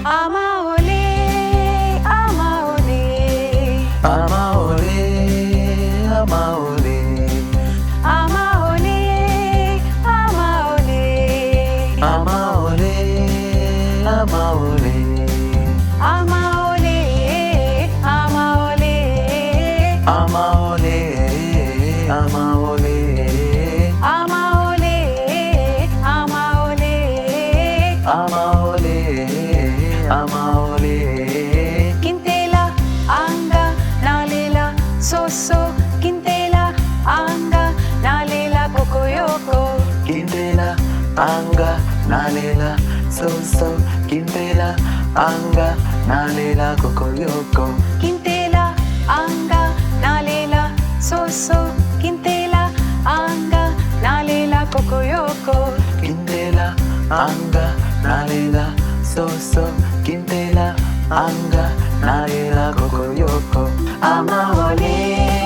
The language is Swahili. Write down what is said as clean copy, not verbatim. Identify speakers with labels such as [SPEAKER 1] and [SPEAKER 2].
[SPEAKER 1] Amaole, amaole,
[SPEAKER 2] Amaole, amaole,
[SPEAKER 1] amaole, amaole,
[SPEAKER 2] amaole, amaole,
[SPEAKER 1] amaole, amaole,
[SPEAKER 2] amaole, amaole,
[SPEAKER 1] amaole, amaole,
[SPEAKER 2] amaole,
[SPEAKER 1] Kintela, anga, nalela, soso, kintela, anga, nalela, kokoyoko.
[SPEAKER 2] Kintela, anga, nalela, soso. Kintela, anga, nalela, kokoyoko.
[SPEAKER 1] Kintela, anga, nalela, soso, kintela, anga, nalela, kokoyoko.
[SPEAKER 2] Kintela, anga, nalela, soso. Kintela, anga, nalela, kokoyoko.
[SPEAKER 1] Amaole,